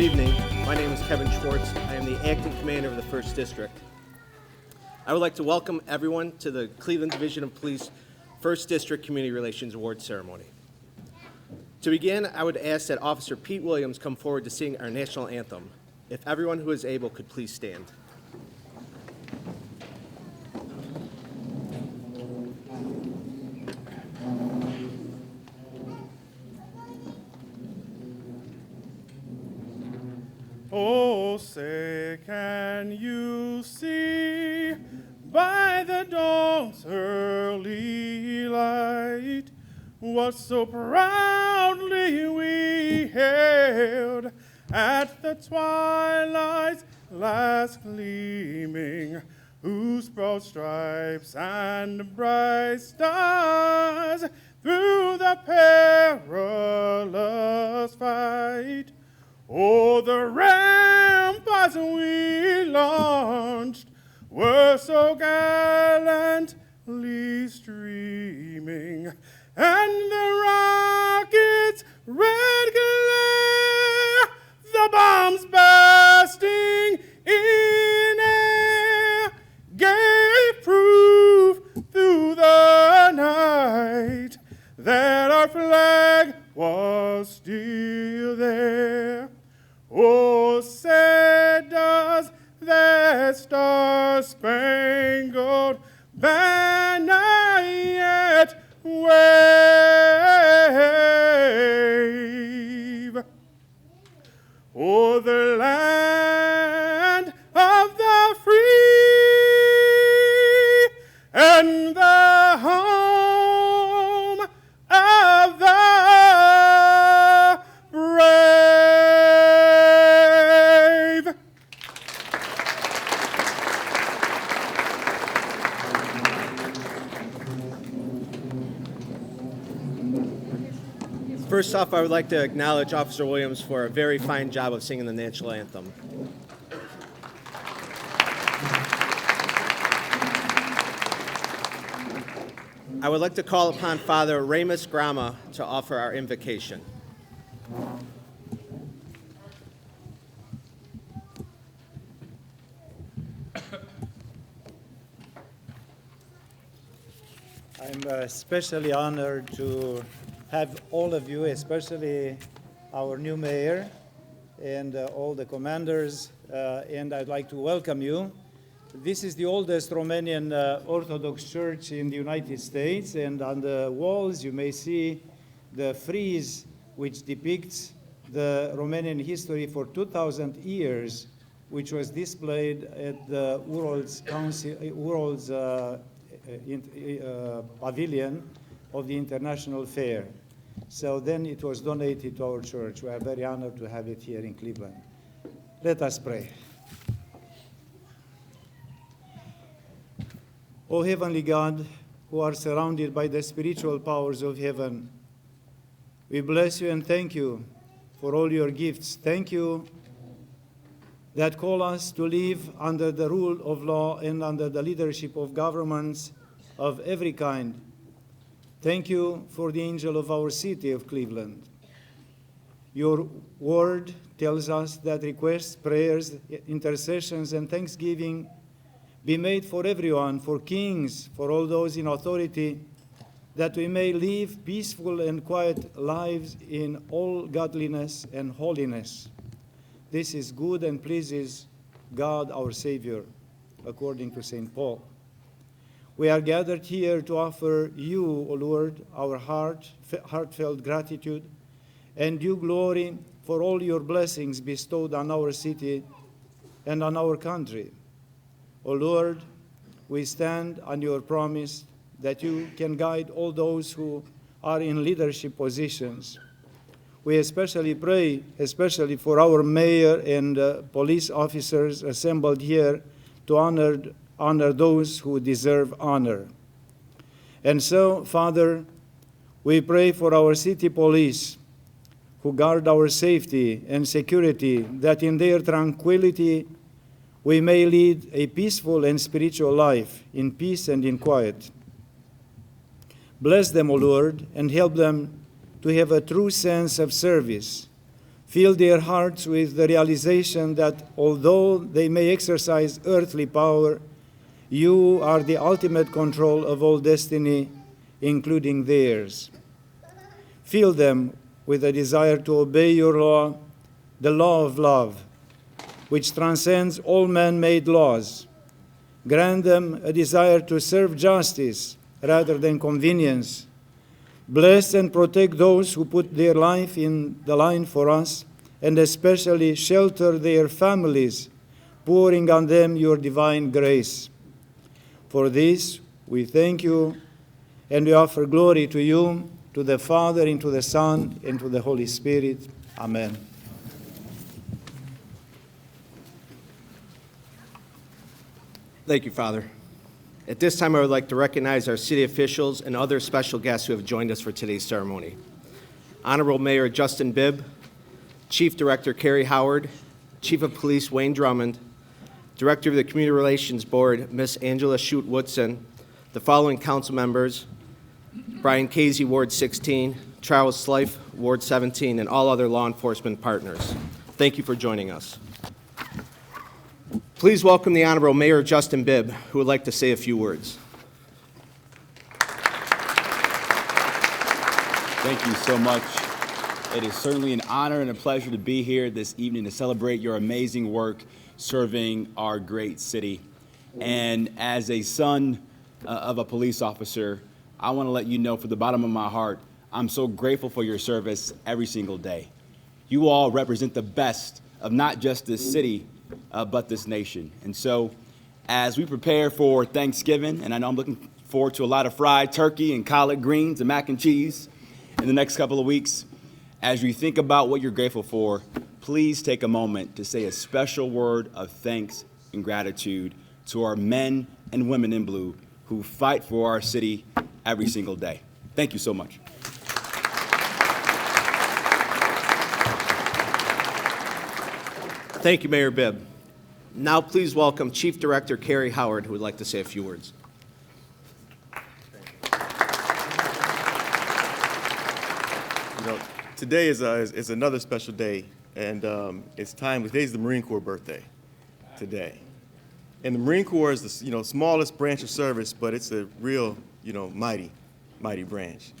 evening. My name is Kevin Schwartz. I am the acting commander of the 1st District. I would like to welcome everyone to the Cleveland Division of Police 1st District Community Relations Award Ceremony. To begin, I would ask that Officer Pete Williams come forward to sing our national anthem. If everyone who is able could please stand. Oh, say, can you see by the dawn's early light what so proudly we hailed at the twilight's last gleaming, whose broad stripes and bright stars through the perilous fight o'er the ramparts we launched were so gallantly streaming, and the rockets' red glare, the bombs bursting in air, gave proof through the night that our flag was still there. Oh, say does that star-spangled banner yet wave o'er the land of the free and the home of the brave. First off, I would like to acknowledge Officer Williams for a very fine job of singing the national anthem. I would like to call upon Father Ramus Grama to offer our invocation. I'm especially honored to have all of you, especially our new mayor and all the commanders, and I'd like to welcome you. This is the oldest Romanian Orthodox church in the United States, and on the walls you may see the frieze which depicts the Romanian history for 2,000 years, which was displayed at the Urals Pavilion of the International Fair. So then it was donated to our church. We are very honored to have it here in Cleveland. Let us pray. O Heavenly God, who are surrounded by the spiritual powers of heaven, we bless you and thank you for all your gifts. Thank you that call us to live under the rule of law and under the leadership of governments of every kind. Thank you for the angel of our city of Cleveland. Your word tells us that requests, prayers, intercessions, and thanksgiving be made for everyone, for kings, for all those in authority, that we may live peaceful and quiet lives in all godliness and holiness. This is good and pleases God our Savior, according to St. Paul. We are gathered here to offer you, O Lord, our heartfelt gratitude and due glory for all your blessings bestowed on our city and on our country. O Lord, we stand on your promise that you can guide all those who are in leadership positions. We especially pray, especially for our mayor and police officers assembled here to honor those who deserve honor. And so, Father, we pray for our city police who guard our safety and security, that in their tranquility we may lead a peaceful and spiritual life in peace and in quiet. Bless them, O Lord, and help them to have a true sense of service. Fill their hearts with the realization that although they may exercise earthly power, you are the ultimate control of all destiny, including theirs. Fill them with a desire to obey your law, the law of love, which transcends all man-made laws. Grant them a desire to serve justice rather than convenience. Bless and protect those who put their life in the line for us, and especially shelter their families, pouring on them your divine grace. For this, we thank you, and we offer glory to you, to the Father, and to the Son, and to the Holy Spirit. Amen. Thank you, Father. At this time, I would like to recognize our city officials and other special guests who have joined us for today's ceremony. Honorable Mayor Justin Bibb, Chief Director Carrie Howard, Chief of Police Wayne Drummond, Director of the Community Relations Board, Ms. Angela Shute-Woodson, the following council members: Brian Casey, Ward 16, Charles Slife, Ward 17, and all other law enforcement partners. Thank you for joining us. Please welcome the Honorable Mayor Justin Bibb, who would like to say a few words. Thank you so much. It is certainly an honor and a pleasure to be here this evening to celebrate your amazing work serving our great city. And as a son of a police officer, I want to let you know from the bottom of my heart, I'm so grateful for your service every single day. You all represent the best of not just this city, but this nation. And so as we prepare for Thanksgiving, and I know I'm looking forward to a lot of fried turkey and collard greens and mac and cheese in the next couple of weeks, as you think about what you're grateful for, please take a moment to say a special word of thanks and gratitude to our men and women in blue who fight for our city every single day. Thank you so much. Thank you, Mayor Bibb. Now please welcome Chief Director Carrie Howard, who would like to say a few words. You know, today is another special day, and it's time. Today's the Marine Corps birthday. Today, and the Marine Corps is the smallest branch of service, but it's a real mighty branch.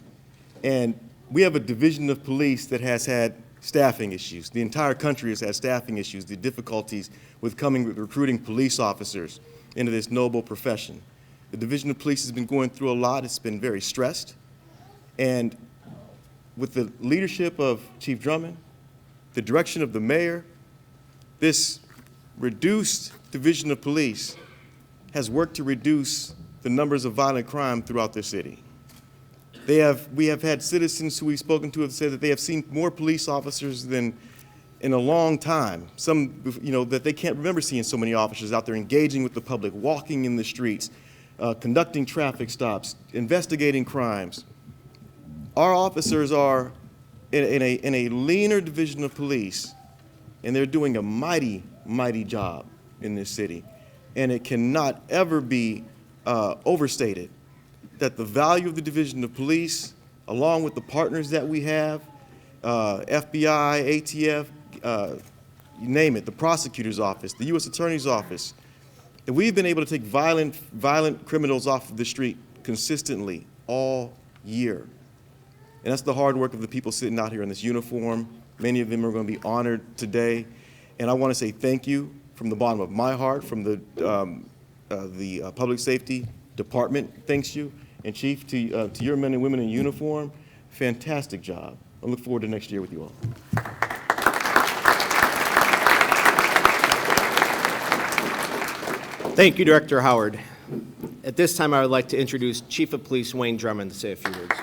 And we have a division of police that has had staffing issues. The entire country has had staffing issues, the difficulties with recruiting police officers into this noble profession. The Division of Police has been going through a lot. It's been very stressed. And with the leadership of Chief Drummond, the direction of the mayor, this reduced Division of Police has worked to reduce the numbers of violent crime throughout the city. We have had citizens who we've spoken to have said that they have seen more police officers than in a long time. Some, that they can't remember seeing so many officers out there engaging with the public, walking in the streets, conducting traffic stops, investigating crimes. Our officers are in a leaner division of police, and they're doing a mighty, mighty job in this city. And it cannot ever be overstated that the value of the Division of Police, along with the partners that we have, FBI, ATF, you name it, the prosecutor's office, the U.S. Attorney's office, that we've been able to take violent criminals off of the street consistently all year. And that's the hard work of the people sitting out here in this uniform. Many of them are going to be honored today. And I want to say thank you from the bottom of my heart, from the Public Safety Department thanks you. And Chief, to your men and women in uniform, fantastic job. I look forward to next year with you all. Thank you, Director Howard. At this time, I would like to introduce Chief of Police Wayne Drummond to say a few words.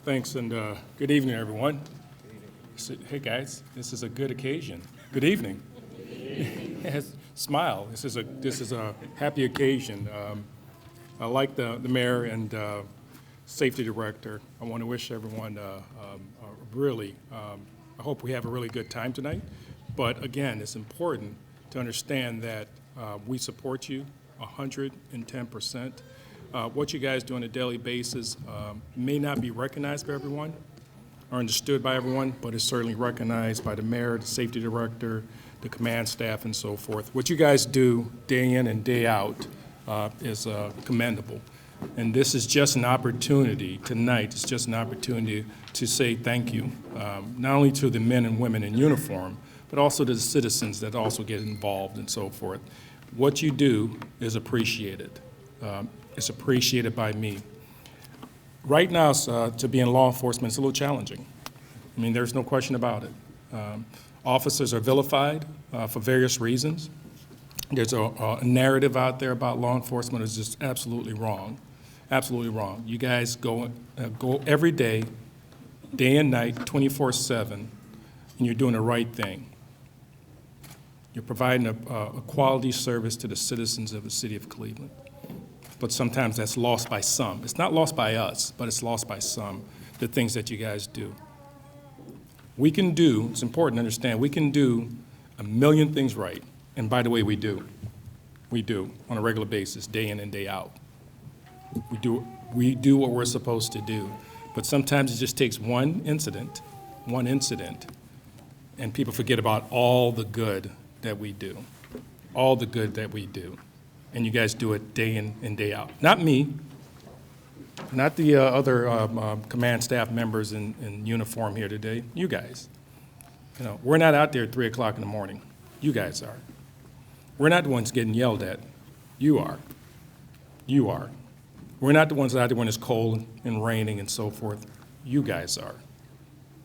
Thanks, and good evening, everyone. Hey, guys, this is a good occasion. Good evening. Yes, smile. This is a happy occasion. I like the mayor and safety director. I want to wish everyone I hope we have a really good time tonight. But again, it's important to understand that we support you 110%. What you guys do on a daily basis may not be recognized by everyone or understood by everyone, but it's certainly recognized by the mayor, the safety director, the command staff, and so forth. What you guys do day in and day out is commendable. And this is just an opportunity, tonight, it's just an opportunity to say thank you, not only to the men and women in uniform, but also to the citizens that also get involved and so forth. What you do is appreciated. It's appreciated by me. Right now, to be in law enforcement is a little challenging. I mean, there's no question about it. Officers are vilified for various reasons. There's a narrative out there about law enforcement is just absolutely wrong. Absolutely wrong. You guys go every day, day and night, 24/7, and you're doing the right thing. You're providing a quality service to the citizens of the city of Cleveland. But sometimes that's lost by some. It's not lost by us, but it's lost by some, the things that you guys do. We can do, it's important to understand, we can do a million things right. And by the way, we do. We do on a regular basis, day in and day out. We do what we're supposed to do. But sometimes it just takes one incident, and people forget about all the good that we do, all the good that we do. And you guys do it day in and day out. Not me, not the other command staff members in uniform here today, you guys. You know, we're not out there at 3 o'clock in the morning. You guys are. We're not the ones getting yelled at. You are. You are. We're not the ones out there when it's cold and raining and so forth. You guys are.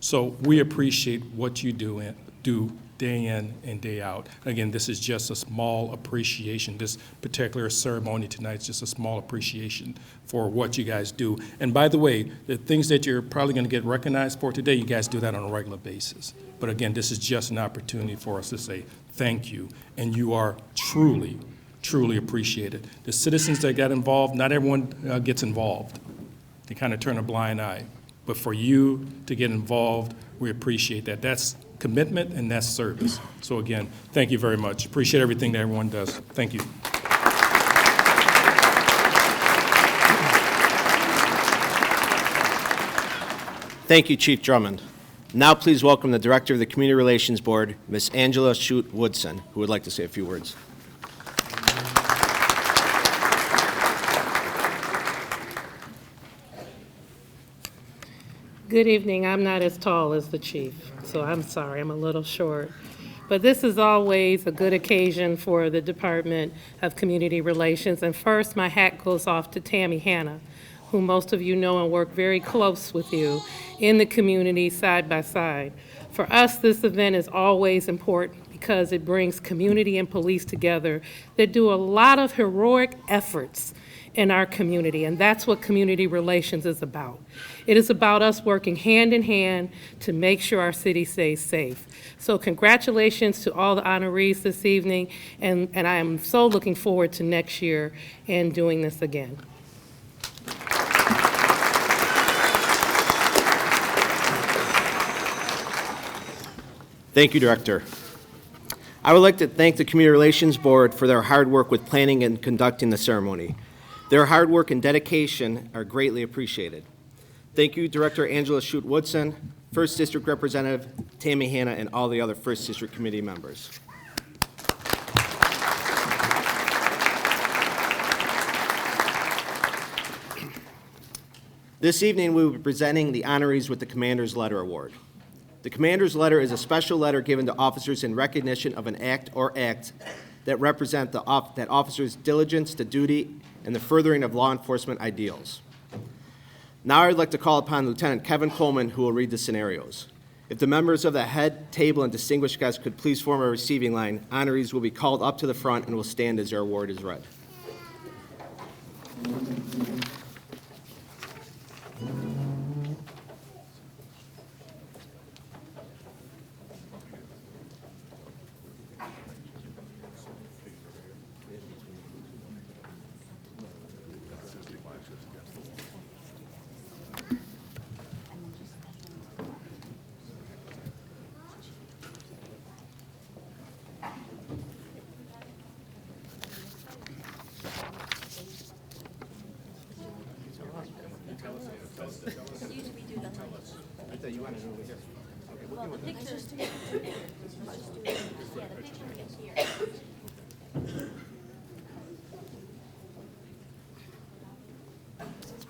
So we appreciate what you do day in and day out. Again, this is just a small appreciation. This particular ceremony tonight is just a small appreciation for what you guys do. And by the way, the things that you're probably going to get recognized for today, you guys do that on a regular basis. But again, this is just an opportunity for us to say thank you, and you are truly, truly appreciated. The citizens that got involved, not everyone gets involved. They kind of turn a blind eye. But for you to get involved, we appreciate that. That's commitment and that's service. So again, thank you very much. Appreciate everything that everyone does. Thank you. Thank you, Chief Drummond. Now please welcome the Director of the Community Relations Board, Ms. Angela Shute-Woodson, who would like to say a few words. Good evening. I'm not as tall as the chief, so I'm sorry, I'm a little short. But this is always a good occasion for the Department of Community Relations. And first, my hat goes off to Tammy Hanna, who most of you know and work very close with you in the community side by side. For us, this event is always important because it brings community and police together that do a lot of heroic efforts in our community, and that's what community relations is about. It is about us working hand in hand to make sure our city stays safe. So congratulations to all the honorees this evening, and I am so looking forward to next year and doing this again. Thank you, Director. I would like to thank the Community Relations Board for their hard work with planning and conducting the ceremony. Their hard work and dedication are greatly appreciated. Thank you, Director Angela Shute-Woodson, First District Representative Tammy Hanna, and all the other First District Committee members. This evening, we will be presenting the honorees with the Commander's Letter Award. The Commander's Letter is a special letter given to officers in recognition of an act or acts that represent that officer's diligence to duty and the furthering of law enforcement ideals. Now I'd like to call upon Lieutenant Kevin Coleman, who will read the scenarios. If the members of the head, table, and distinguished guests could please form a receiving line, honorees will be called up to the front and will stand as their award is read.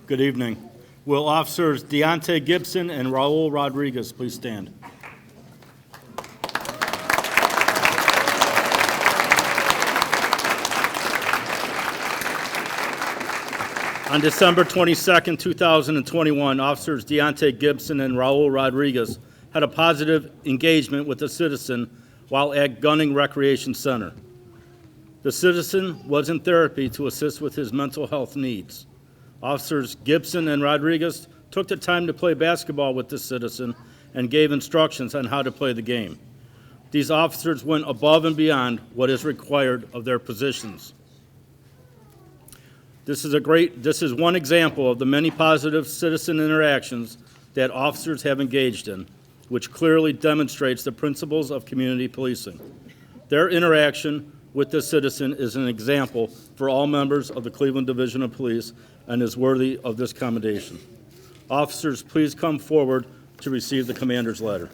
Good evening. Will Officers Deontay Gibson and Raul Rodriguez please stand? On December 22nd, 2021, Officers Deontay Gibson and Raul Rodriguez had a positive engagement with a citizen while at Gunning Recreation Center. The citizen was in therapy to assist with his mental health needs. Officers Gibson and Rodriguez took the time to play basketball with the citizen and gave instructions on how to play the game. These officers went above and beyond what is required of their positions. This is one example of the many positive citizen interactions that officers have engaged in, which clearly demonstrates the principles of community policing. Their interaction with the citizen is an example for all members of the Cleveland Division of Police and is worthy of this commendation. Officers, please come forward to receive the commander's letter.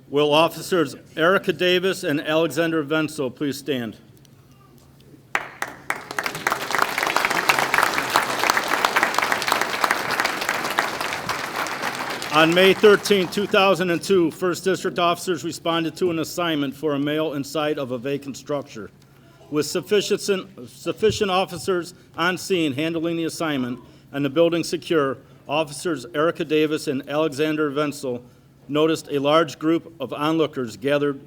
Will Officers Erica Davis and Alexander Venso please stand? On May 13, 2002, 1st District officers responded to an assignment for a male inside of a vacant structure. With sufficient officers on scene handling the assignment and the building secure, Officers Erica Davis and Alexander Venso noticed a large group of onlookers gathered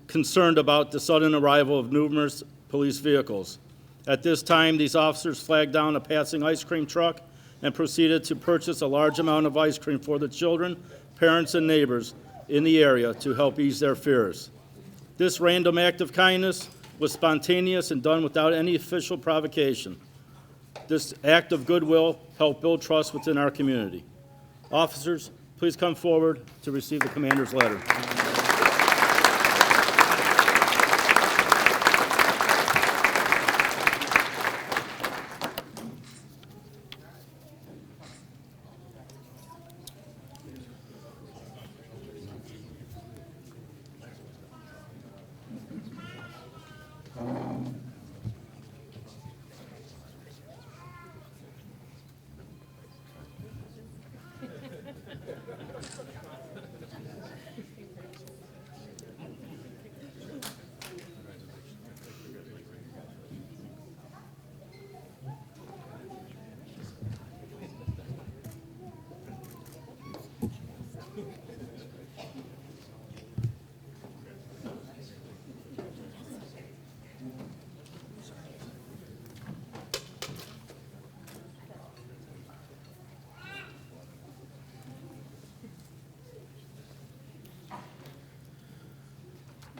concerned about the sudden arrival of numerous police vehicles. At this time, these officers flagged down a passing ice cream truck and proceeded to purchase a large amount of ice cream for the children, parents, and neighbors in the area to help ease their fears. This random act of kindness was spontaneous and done without any official provocation. This act of goodwill helped build trust within our community. Officers, please come forward to receive the commander's letter.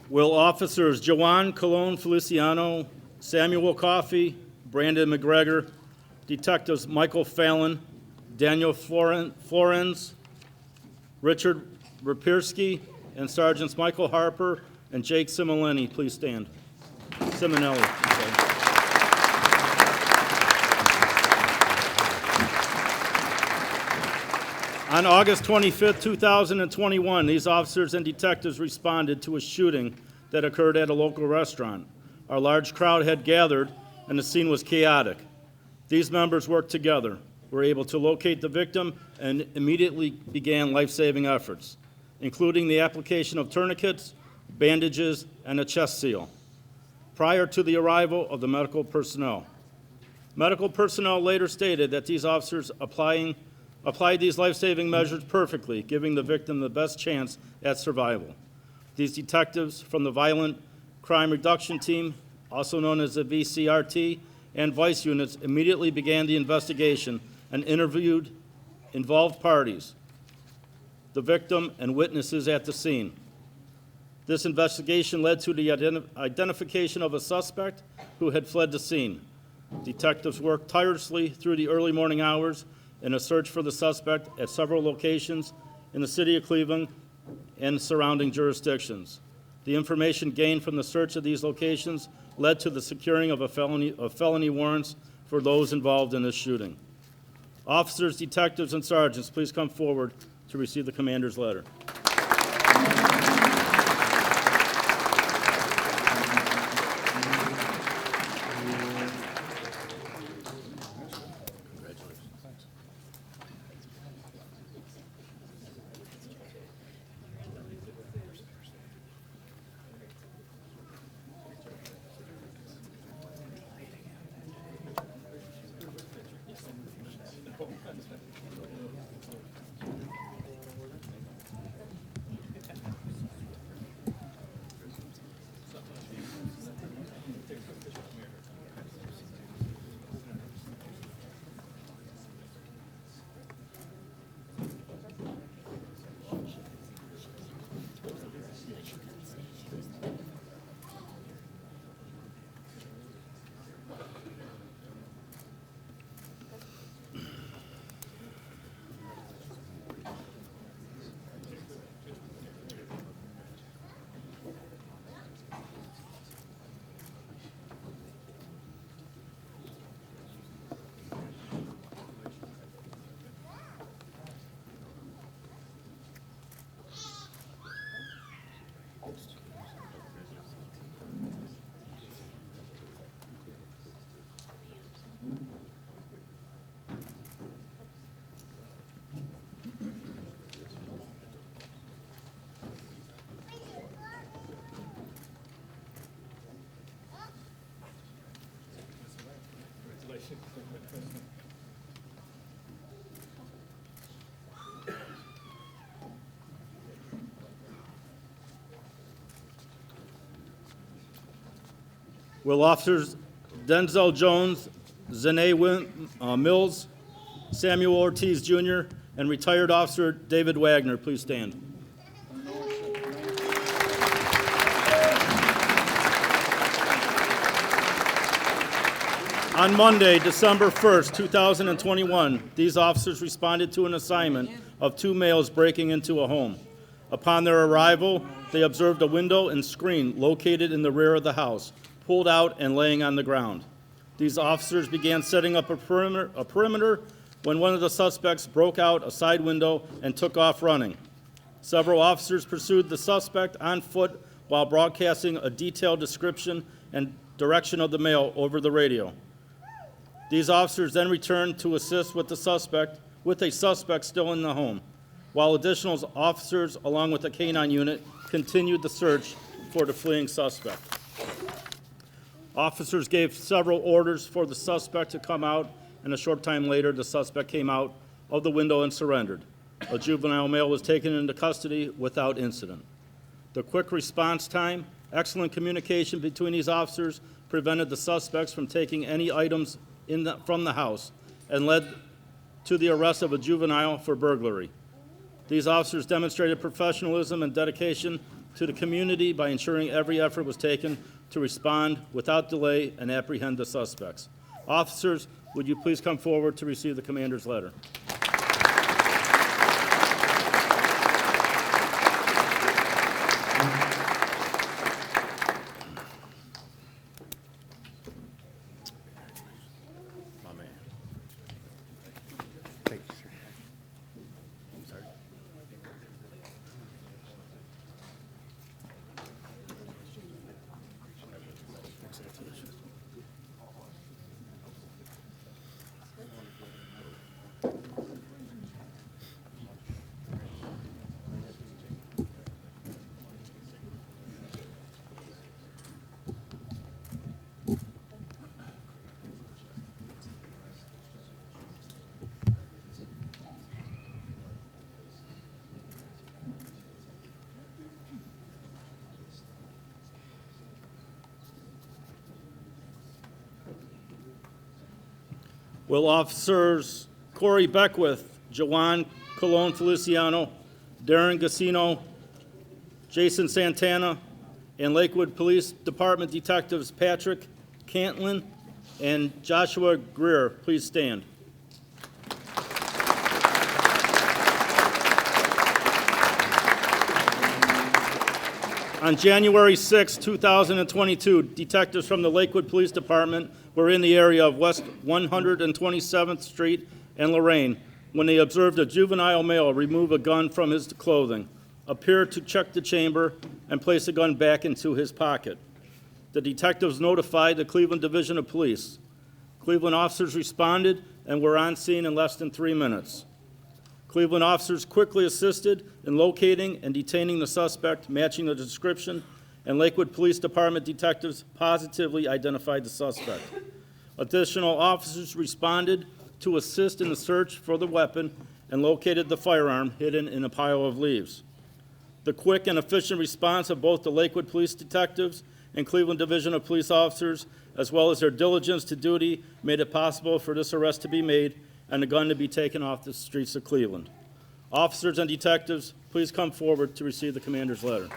Will Officers Jawan Colon Feliciano, Samuel Coffey, Brandon McGregor, Detectives Michael Fallon, Daniel Florens, Richard Rapierski, and Sergeants Michael Harper and Jake Simonelli please stand? Simonelli. Okay. On August 25th, 2021, these officers and detectives responded to a shooting that occurred at a local restaurant. A large crowd had gathered, and the scene was chaotic. These members worked together, were able to locate the victim, and immediately began life-saving efforts, including the application of tourniquets, bandages, and a chest seal, prior to the arrival of the medical personnel. Medical personnel later stated that these officers applied these life-saving measures perfectly, giving the victim the best chance at survival. These detectives from the Violent Crime Reduction Team, also known as the VCRT, and VICE units immediately began the investigation and interviewed involved parties, the victim, and witnesses at the scene. This investigation led to the identification of a suspect who had fled the scene. Detectives worked tirelessly through the early morning hours in a search for the suspect at several locations in the city of Cleveland and surrounding jurisdictions. The information gained from the search of these locations led to the securing of felony warrants for those involved in this shooting. Officers, detectives, and sergeants, please come forward to receive the commander's letter. Will Officers Denzel Jones, Zane Mills, Samuel Ortiz Jr., and retired Officer David Wagner please stand? On Monday, December 1st, 2021, these officers responded to an assignment of two males breaking into a home. Upon their arrival, they observed a window and screen located in the rear of the house, pulled out and laying on the ground. These officers began setting up a perimeter when one of the suspects broke out a side window and took off running. Several officers pursued the suspect on foot while broadcasting a detailed description and direction of the male over the radio. These officers then returned to assist with a suspect still in the home, while additional officers, along with a canine unit, continued the search for the fleeing suspect. Officers gave several orders for the suspect to come out, and a short time later, the suspect came out of the window and surrendered. A juvenile male was taken into custody without incident. The quick response time, excellent communication between these officers prevented the suspects from taking any items from the house and led to the arrest of a juvenile for burglary. These officers demonstrated professionalism and dedication to the community by ensuring every effort was taken to respond without delay and apprehend the suspects. Officers, would you please come forward to receive the commander's letter? Will Officers Corey Beckwith, Jawan Colon Feliciano, Darren Gassino, Jason Santana, and Lakewood Police Department Detectives Patrick Cantlin and Joshua Greer please stand? On January 6, 2022, detectives from the Lakewood Police Department were in the area of West 127th Street and Lorraine when they observed a juvenile male remove a gun from his clothing, appear to check the chamber, and place the gun back into his pocket. The detectives notified the Cleveland Division of Police. Cleveland officers responded and were on scene in less than 3 minutes. Cleveland officers quickly assisted in locating and detaining the suspect, matching the description, and Lakewood Police Department detectives positively identified the suspect. Additional officers responded to assist in the search for the weapon and located the firearm hidden in a pile of leaves. The quick and efficient response of both the Lakewood Police detectives and Cleveland Division of Police officers, as well as their diligence to duty, made it possible for this arrest to be made and the gun to be taken off the streets of Cleveland. Officers and detectives, please come forward to receive the commander's letter.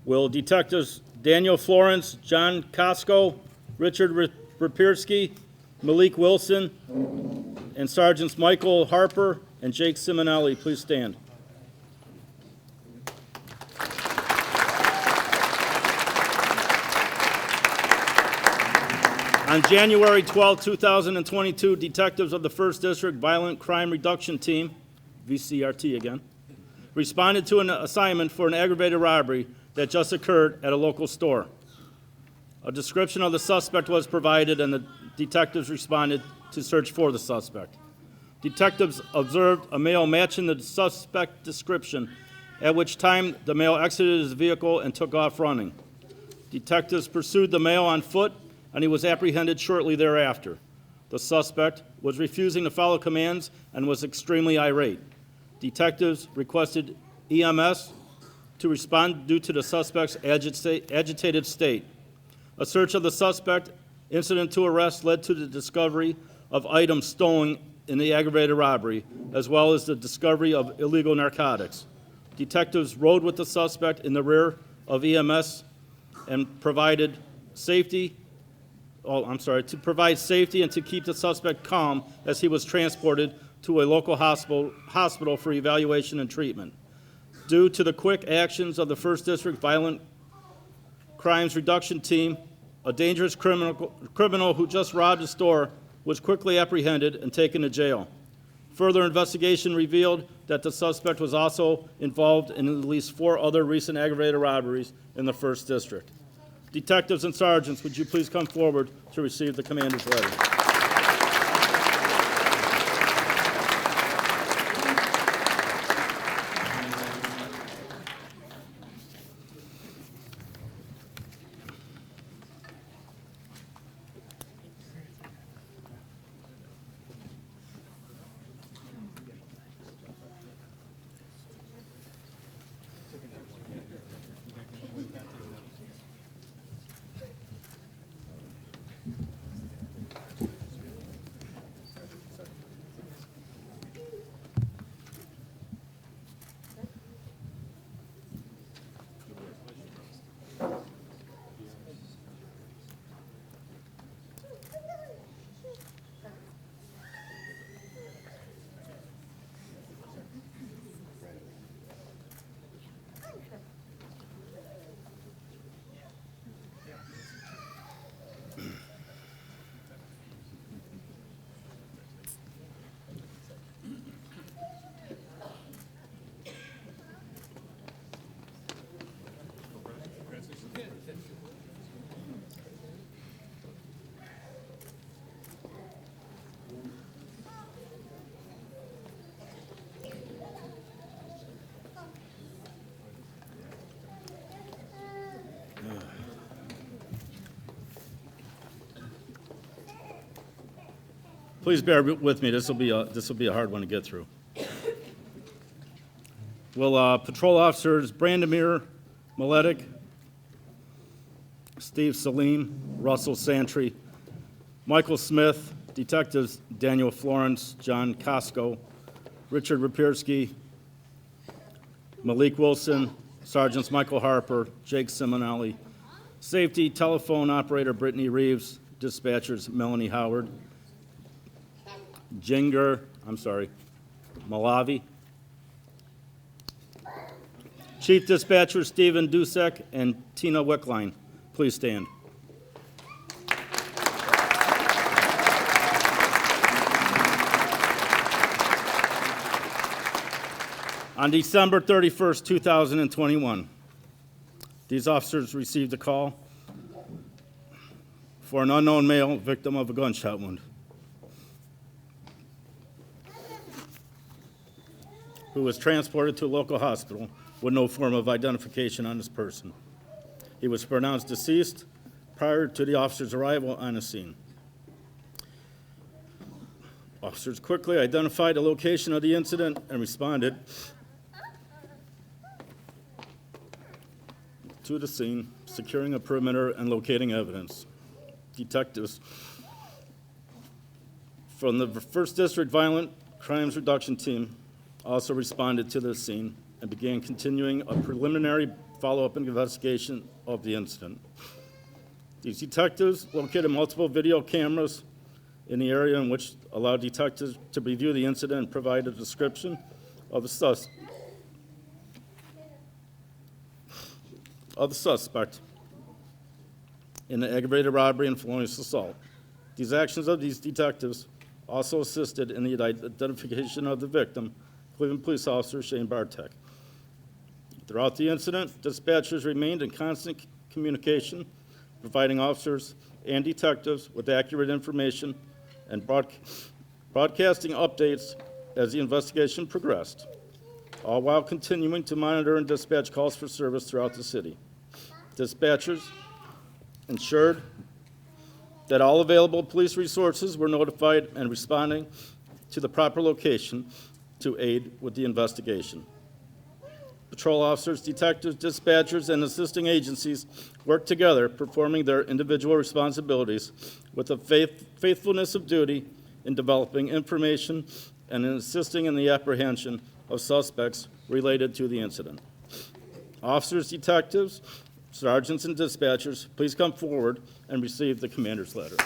Will Detectives Daniel Florence, John Costco, Richard Rapierski, Malik Wilson, and Sergeants Michael Harper and Jake Simonelli please stand? On January 12, 2022, detectives of the 1st District Violent Crime Reduction Team, VCRT again, responded to an assignment for an aggravated robbery that just occurred at a local store. A description of the suspect was provided and the detectives responded to search for the suspect. Detectives observed a male matching the suspect description, at which time the male exited his vehicle and took off running. Detectives pursued the male on foot and he was apprehended shortly thereafter. The suspect was refusing to follow commands and was extremely irate. Detectives requested EMS to respond due to the suspect's agitated state. A search of the suspect, incident to arrest, led to the discovery of items stolen in the aggravated robbery, as well as the discovery of illegal narcotics. Detectives rode with the suspect in the rear of EMS and provided safety, to provide safety and to keep the suspect calm as he was transported to a local hospital for evaluation and treatment. Due to the quick actions of the 1st District Violent Crimes Reduction Team, a dangerous criminal who just robbed a store was quickly apprehended and taken to jail. Further investigation revealed that the suspect was also involved in at least 4 other recent aggravated robberies in the 1st District. Detectives and sergeants, would you please come forward to receive the commander's letter? Please bear with me, this will be a hard one to get through. Will Patrol Officers Brandemir Maletic, Steve Salim, Russell Santry, Michael Smith, Detectives Daniel Florence, John Costco, Richard Rapierski, Malik Wilson, Sergeants Michael Harper, Jake Simonelli, Safety Telephone Operator Brittany Reeves, Dispatchers Melanie Howard, Malavi, Chief Dispatcher Stephen Dusek and Tina Wickline. Please stand. On December 31st, 2021, these officers received a call for an unknown male victim of a gunshot wound who was transported to a local hospital with no form of identification on this person. He was pronounced deceased prior to the officer's arrival on the scene. Officers quickly identified the location of the incident and responded to the scene, securing a perimeter and locating evidence. Detectives from the 1st District Violent Crimes Reduction Team also responded to the scene and began continuing a preliminary follow-up investigation of the incident. These detectives located multiple video cameras in the area in which allowed detectives to review the incident and provide a description of the suspect in the aggravated robbery and felonious assault. These actions of these detectives also assisted in the identification of the victim, Cleveland Police Officer Shane Bartek. Throughout the incident, dispatchers remained in constant communication, providing officers and detectives with accurate information and broadcasting updates as the investigation progressed, all while continuing to monitor and dispatch calls for service throughout the city. Dispatchers ensured that all available police resources were notified and responding to the proper location to aid with the investigation. Patrol officers, detectives, dispatchers, and assisting agencies worked together, performing their individual responsibilities with the faithfulness of duty in developing information and in assisting in the apprehension of suspects related to the incident. Officers, detectives, sergeants, and dispatchers, please come forward and receive the commander's letter.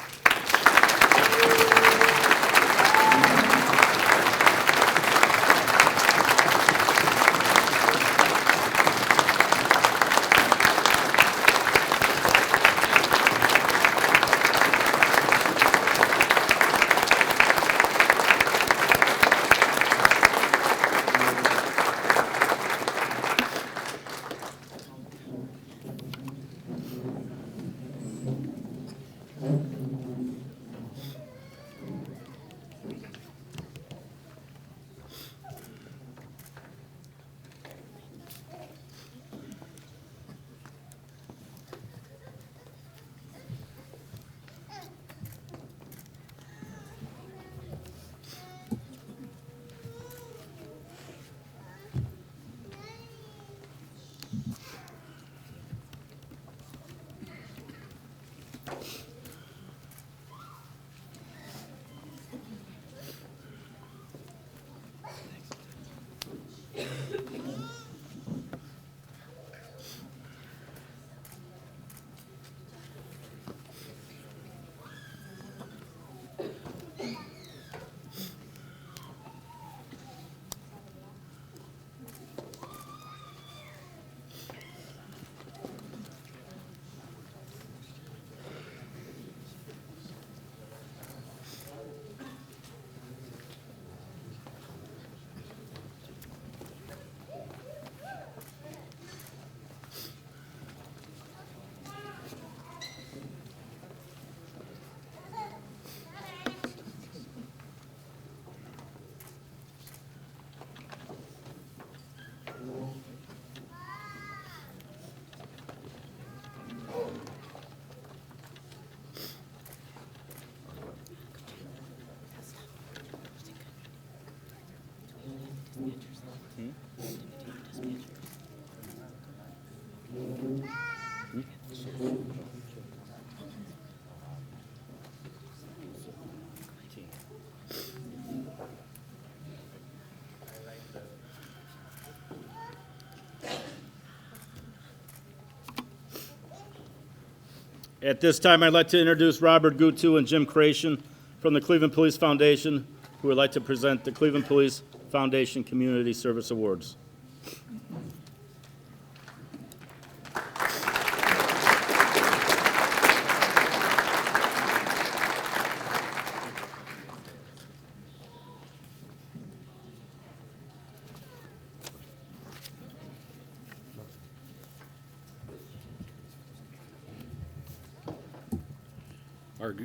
At this time, I'd like to introduce Robert Gutu and Jim Creation from the Cleveland Police Foundation, who would like to present the Cleveland Police Foundation Community Service Awards.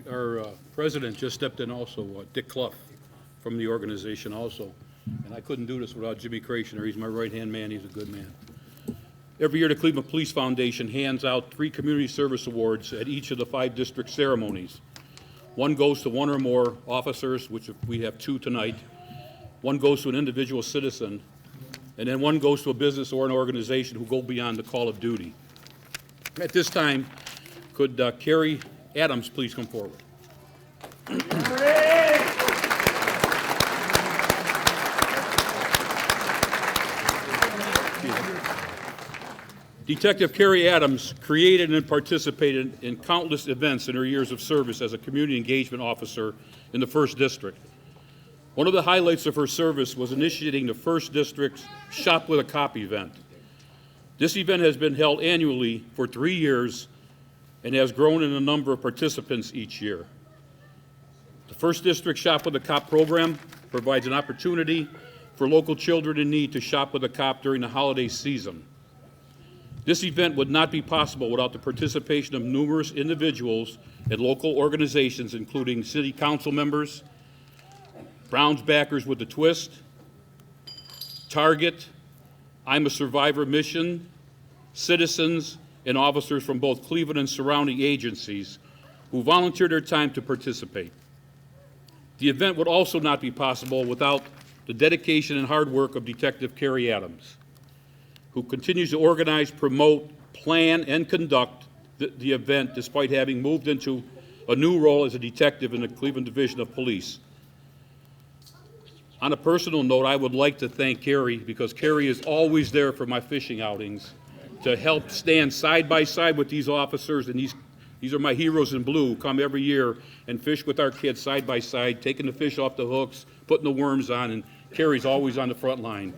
Our president just stepped in also, Dick Clough, from the organization also. And I couldn't do this without Jimmy Creation. He's my right-hand man. He's a good man. Every year, the Cleveland Police Foundation hands out 3 community service awards at each of the 5 district ceremonies. One goes to one or more officers, which we have 2 tonight. One goes to an individual citizen. And then one goes to a business or an organization who go beyond the call of duty. At this time, could Carrie Adams please come forward? Detective Carrie Adams created and participated in countless events in her years of service as a community engagement officer in the 1st District. One of the highlights of her service was initiating the 1st District's Shop with a Cop event. This event has been held annually for 3 years and has grown in a number of participants each year. The 1st District Shop with a Cop program provides an opportunity for local children in need to shop with a cop during the holiday season. This event would not be possible without the participation of numerous individuals and local organizations, including city council members, Browns Backers with the Twist, Target, I'm a Survivor Mission, citizens, and officers from both Cleveland and surrounding agencies who volunteered their time to participate. The event would also not be possible without the dedication and hard work of Detective Carrie Adams, who continues to organize, promote, plan, and conduct the event despite having moved into a new role as a detective in the Cleveland Division of Police. On a personal note, I would like to thank Carrie, because Carrie is always there for my fishing outings to help stand side by side with these officers, and these are my heroes in blue, who come every year and fish with our kids side by side, taking the fish off the hooks, putting the worms on, and Carrie's always on the front line.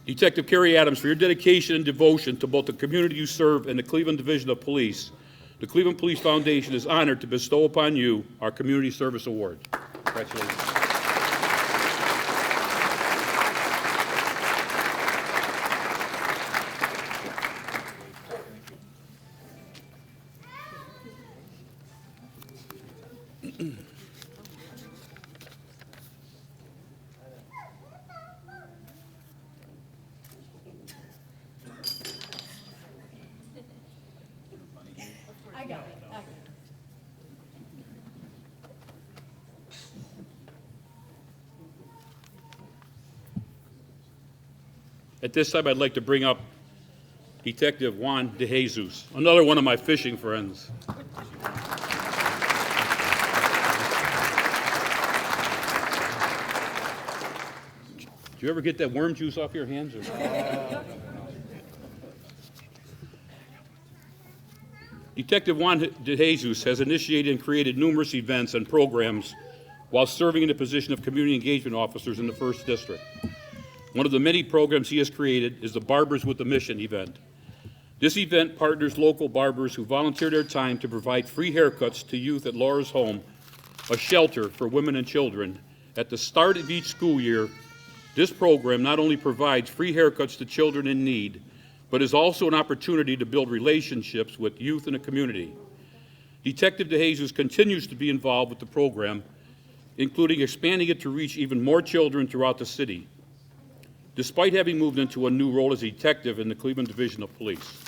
Detective Carrie Adams, for your dedication and devotion to both the community you serve and the Cleveland Division of Police, the Cleveland Police Foundation is honored to bestow upon you our Community Service Award. Congratulations. At this time, I'd like to bring up Detective Juan De Jesus, another one of my fishing friends. Did you ever get that worm juice off your hands? Detective Juan De Jesus has initiated and created numerous events and programs while serving in the position of community engagement officers in the 1st District. One of the many programs he has created is the Barbers with a Mission event. This event partners local barbers who volunteer their time to provide free haircuts to youth at Laura's Home, a shelter for women and children. At the start of each school year, this program not only provides free haircuts to children in need, but is also an opportunity to build relationships with youth in the community. Detective De Jesus continues to be involved with the program, including expanding it to reach even more children throughout the city, despite having moved into a new role as a detective in the Cleveland Division of Police.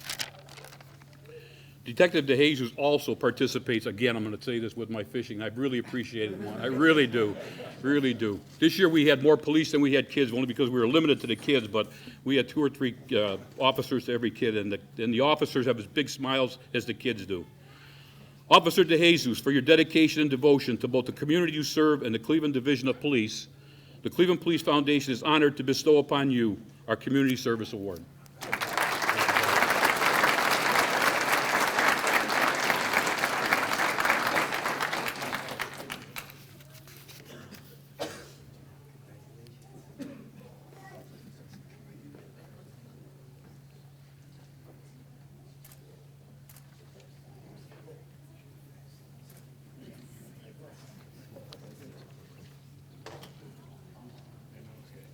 Detective DeJesus also participates, again, I'm going to say this with my fishing, I really appreciate it, I really do, really do. This year we had more police than we had kids, only because we were limited to the kids, but we had 2 or 3 officers to every kid, and the officers have as big smiles as the kids do. Officer DeJesus, for your dedication and devotion to both the community you serve and the Cleveland Division of Police, the Cleveland Police Foundation is honored to bestow upon you our Community Service Award.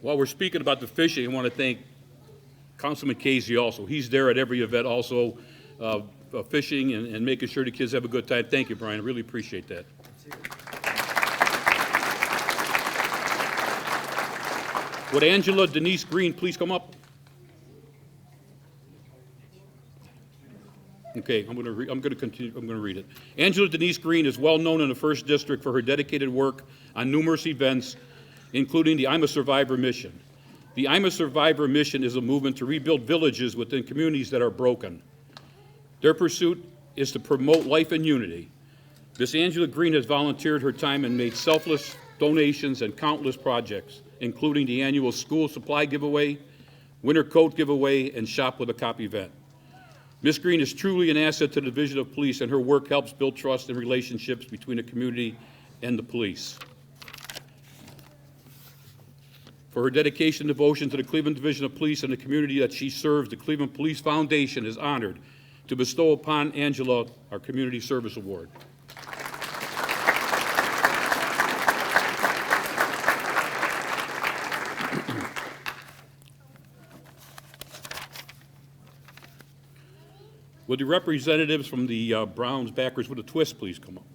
While we're speaking about the fishing, I want to thank Councilman Casey also. He's there at every event also, fishing and making sure the kids have a good time. Thank you, Brian. I really appreciate that. Would Angela Denise Green please come up? Okay, I'm going to continue. I'm going to read it. Angela Denise Green is well known in the 1st District for her dedicated work on numerous events, including the I'm a Survivor mission. The I'm a Survivor mission is a movement to rebuild villages within communities that are broken. Their pursuit is to promote life and unity. Miss Angela Green has volunteered her time and made selfless donations and countless projects, including the annual school supply giveaway, winter coat giveaway, and Shop with a Cop event. Ms. Green is truly an asset to the Division of Police, and her work helps build trust and relationships between the community and the police. For her dedication and devotion to the Cleveland Division of Police and the community that she serves, the Cleveland Police Foundation is honored to bestow upon Angela our Community Service Award. Would the representatives from the Browns backers with a twist please come up?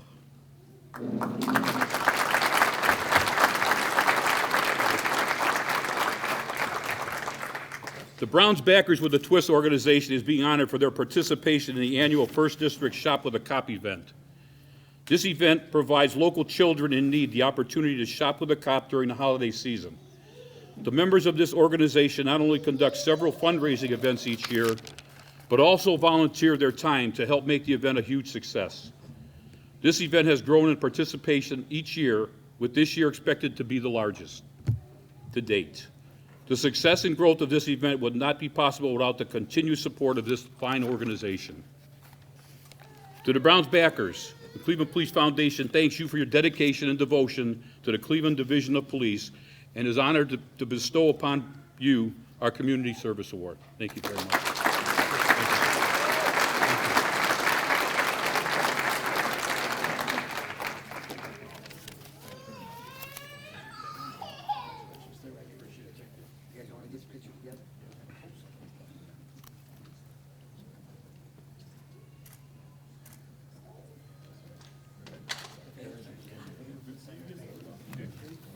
The Browns Backers with a Twist organization is being honored for their participation in the annual 1st District Shop with a Cop event. This event provides local children in need the opportunity to shop with a cop during the holiday season. The members of this organization not only conduct several fundraising events each year, but also volunteer their time to help make the event a huge success. This event has grown in participation each year, with this year expected to be the largest to date. The success and growth of this event would not be possible without the continued support of this fine organization. To the Browns backers, the Cleveland Police Foundation thanks you for your dedication and devotion to the Cleveland Division of Police and is honored to bestow upon you our Community Service Award. Thank you very much.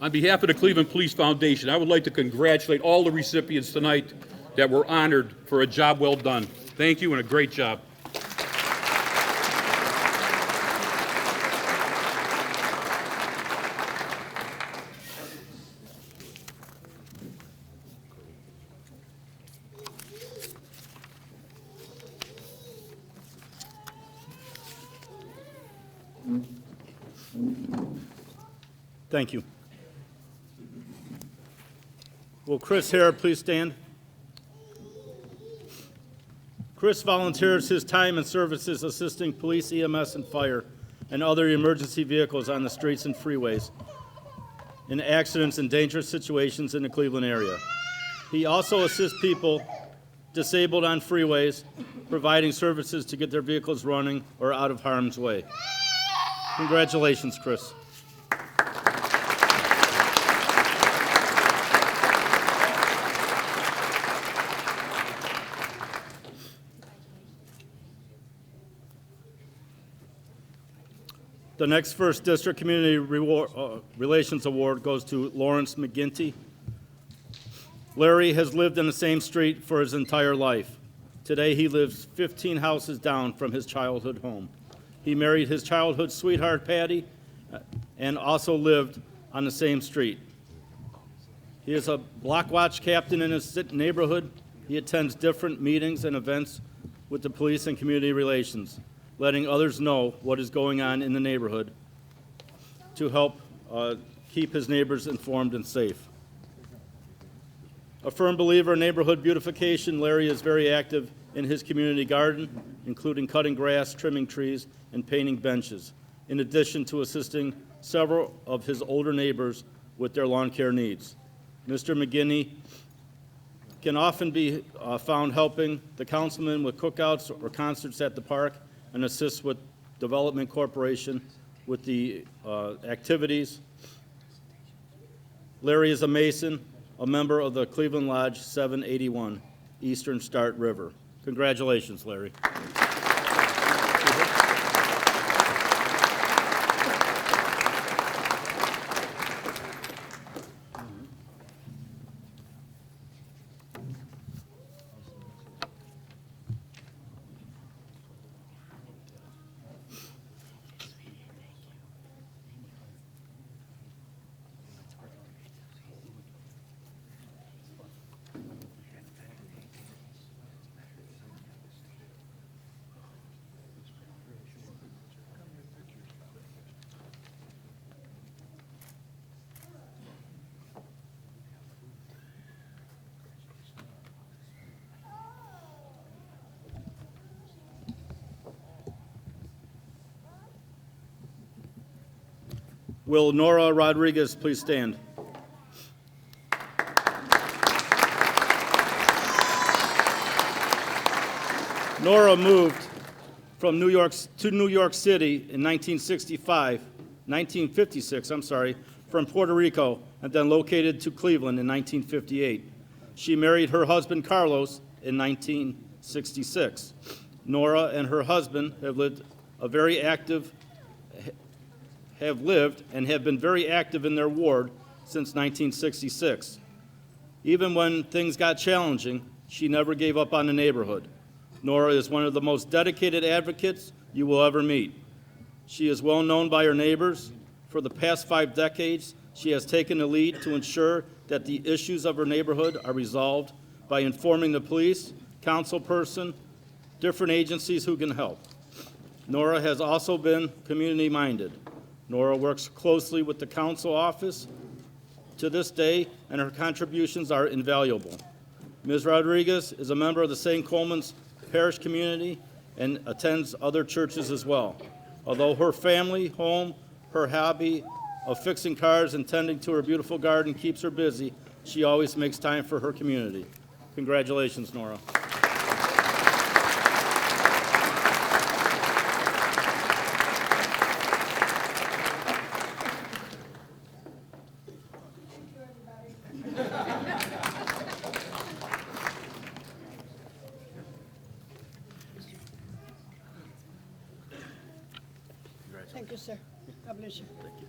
On behalf of the Cleveland Police Foundation, I would like to congratulate all the recipients tonight that were honored for a job well done. Thank you and a great job. Thank you. Will Chris Hare please stand? Chris volunteers his time and services assisting police, EMS, and fire, and other emergency vehicles on the streets and freeways in accidents and dangerous situations in the Cleveland area. He also assists people disabled on freeways, providing services to get their vehicles running or out of harm's way. Congratulations, Chris. The next First District Community Relations Award goes to Lawrence McGinty. Larry has lived in the same street for his entire life. Today, he lives 15 houses down from his childhood home. He married his childhood sweetheart, Patty, and also lived on the same street. He is a block watch captain in his neighborhood. He attends different meetings and events with the police and community relations, letting others know what is going on in the neighborhood to help keep his neighbors informed and safe. A firm believer in neighborhood beautification, Larry is very active in his community garden, including cutting grass, trimming trees, and painting benches, in addition to assisting several of his older neighbors with their lawn care needs. Mr. McGinney can often be found helping the councilman with cookouts or concerts at the park and assists with Development Corporation with the activities. Larry is a Mason, a member of the Cleveland Lodge 781, Eastern Start River. Congratulations, Larry. Will Nora Rodriguez please stand? Nora moved from New York to New York City in 1956, from Puerto Rico, and then located to Cleveland in 1958. She married her husband Carlos in 1966. Nora and her husband have lived and have been very active in their ward since 1966. Even when things got challenging, she never gave up on the neighborhood. Nora is one of the most dedicated advocates you will ever meet. She is well known by her neighbors. For the past 5 decades, she has taken the lead to ensure that the issues of her neighborhood are resolved by informing the police, councilperson, different agencies who can help. Nora has also been community-minded. Nora works closely with the council office to this day, and her contributions are invaluable. Ms. Rodriguez is a member of the St. Coleman's Parish community and attends other churches as well. Although her family, home, her hobby of fixing cars and tending to her beautiful garden keeps her busy, she always makes time for her community. Congratulations, Nora. Thank you, sir. God bless you. Thank you.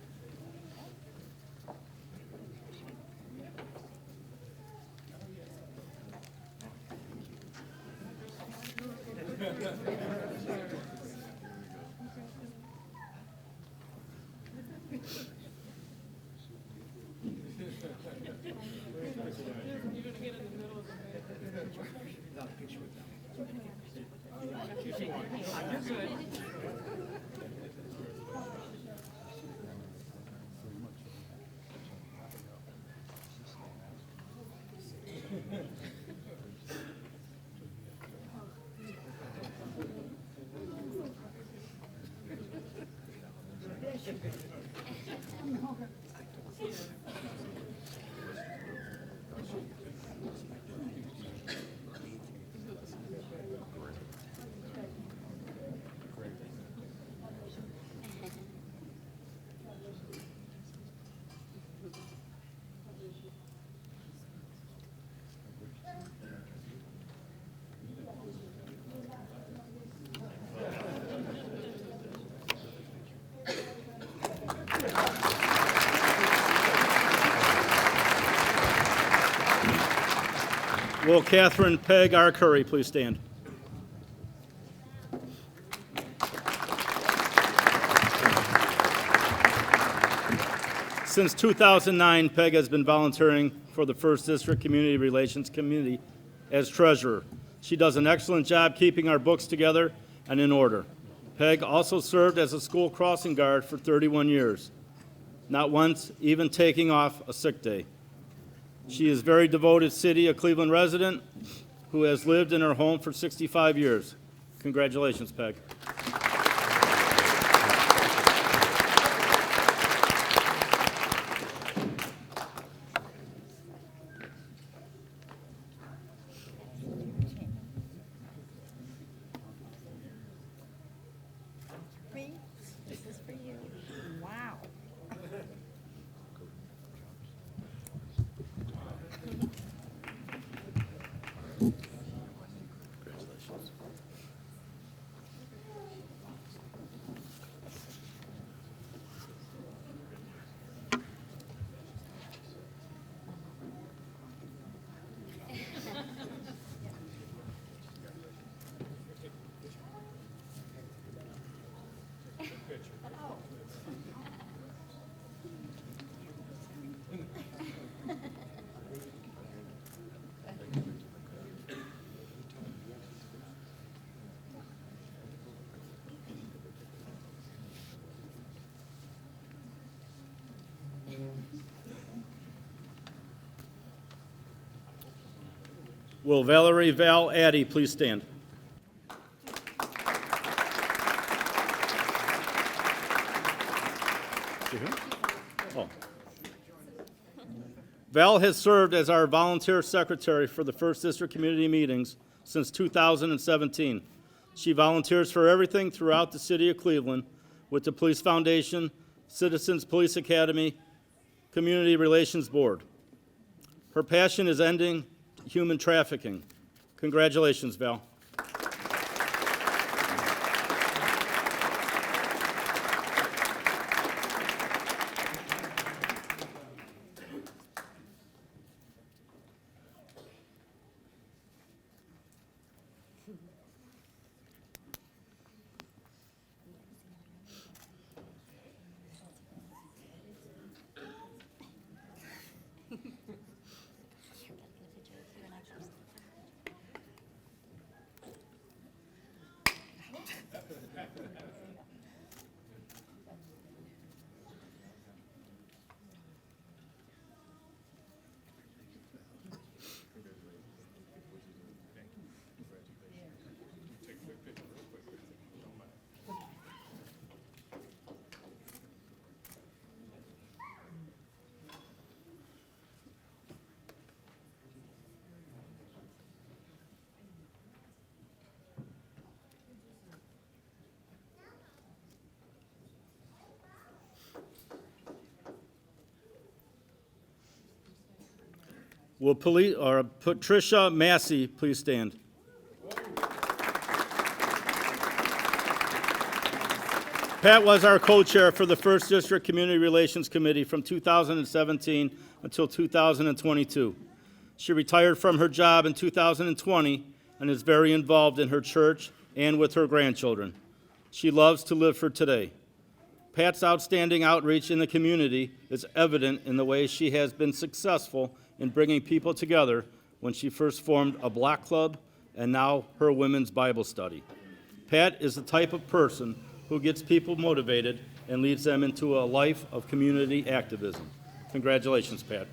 Will Catherine Peg R. Curry please stand? Since 2009, Peg has been volunteering for the First District Community Relations Committee as treasurer. She does an excellent job keeping our books together and in order. Peg also served as a school crossing guard for 31 years, not once even taking off a sick day. She is a very devoted City of Cleveland resident who has lived in her home for 65 years. Congratulations, Peg. Me? This is for you. Wow. Will Valerie Val Addy please stand? Oh. Val has served as our volunteer secretary for the First District Community Meetings since 2017. She volunteers for everything throughout the City of Cleveland with the Police Foundation, Citizens Police Academy, Community Relations Board. Her passion is ending human trafficking. Congratulations, Val. Will Patricia Massey please stand? Pat was our co-chair for the First District Community Relations Committee from 2017 until 2022. She retired from her job in 2020 and is very involved in her church and with her grandchildren. She loves to live for today. Pat's outstanding outreach in the community is evident in the way she has been successful in bringing people together when she first formed a block club and now her women's Bible study. Pat is the type of person who gets people motivated and leads them into a life of community activism. Congratulations, Pat.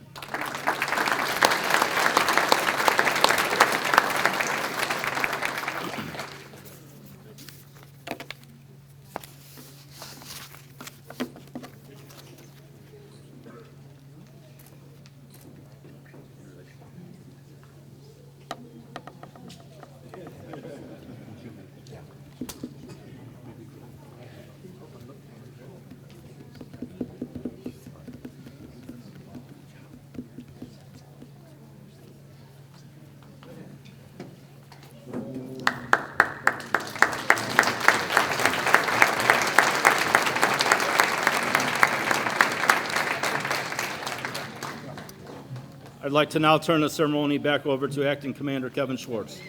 I'd like to now turn the ceremony back over to Acting Commander Kevin Schwartz.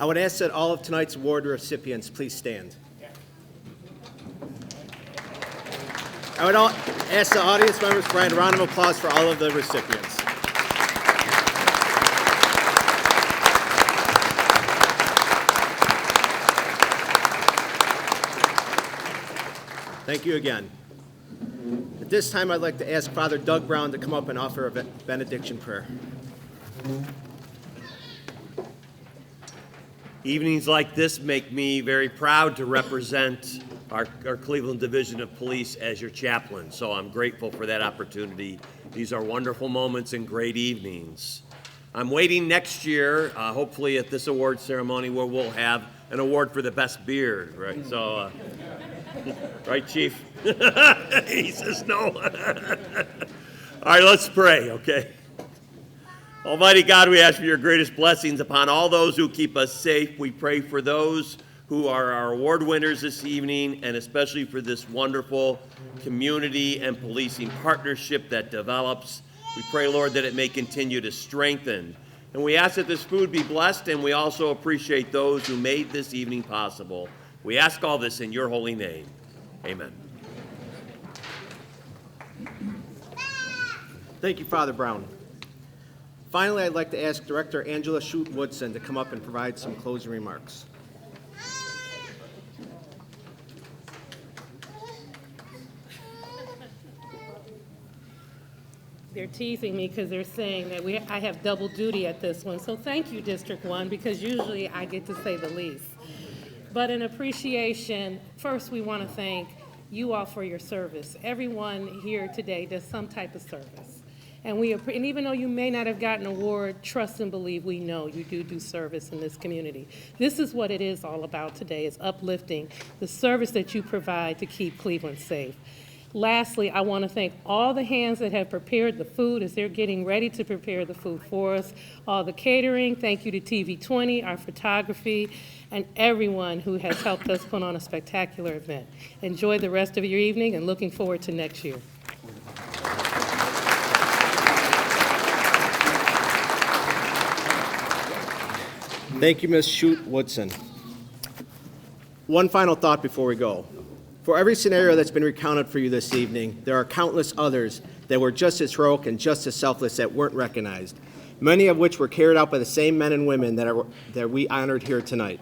I would ask that all of tonight's award recipients please stand. I would ask the audience members to provide a round of applause for all of the recipients. Thank you again. At this time, I'd like to ask Father Doug Brown to come up and offer a benediction prayer. Evenings like this make me very proud to represent our Cleveland Division of Police as your chaplain, so I'm grateful for that opportunity. These are wonderful moments and great evenings. I'm waiting next year, hopefully at this award ceremony, where we'll have an award for the best beard, right? So, right, Chief? He says no. All right, let's pray, okay? Almighty God, we ask for your greatest blessings upon all those who keep us safe. We pray for those who are our award winners this evening, and especially for this wonderful community and policing partnership that develops. We pray, Lord, that it may continue to strengthen. And we ask that this food be blessed, and we also appreciate those who made this evening possible. We ask all this in your holy name. Amen. Thank you, Father Brown. Finally, I'd like to ask Director Angela Shute-Woodson to come up and provide some closing remarks. They're teasing me because they're saying that I have double duty at this one. So thank you, District 1, because usually I get to say the least. But in appreciation, first we want to thank you all for your service. Everyone here today does some type of service. And even though you may not have gotten an award, trust and believe we know you do service in this community. This is what it is all about today, is uplifting the service that you provide to keep Cleveland safe. Lastly, I want to thank all the hands that have prepared the food as they're getting ready to prepare the food for us, all the catering. Thank you to TV20, our photography, and everyone who has helped us put on a spectacular event. Enjoy the rest of your evening and looking forward to next year. Thank you, Ms. Shute-Woodson. One final thought before we go. For every scenario that's been recounted for you this evening, there are countless others that were just as heroic and just as selfless that weren't recognized, many of which were carried out by the same men and women that we honored here tonight.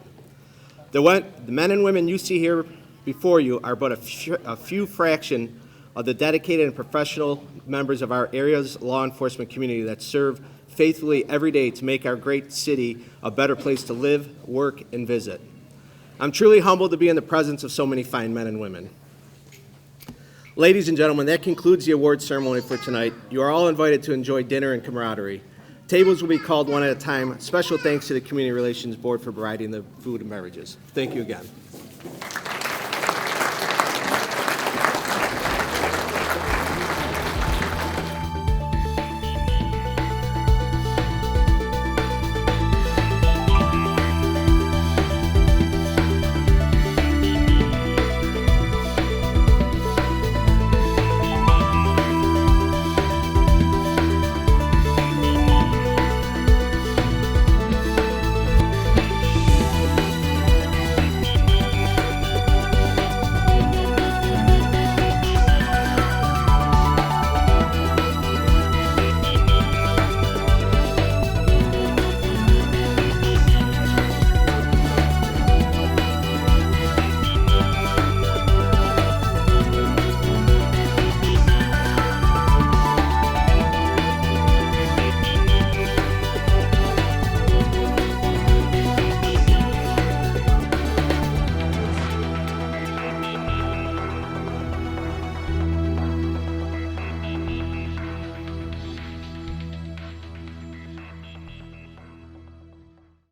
The men and women you see here before you are but a few fraction of the dedicated and professional members of our area's law enforcement community that serve faithfully every day to make our great city a better place to live, work, and visit. I'm truly humbled to be in the presence of so many fine men and women. Ladies and gentlemen, that concludes the award ceremony for tonight. You are all invited to enjoy dinner and camaraderie. Tables will be called one at a time. Special thanks to the Community Relations Board for providing the food and beverages. Thank you again.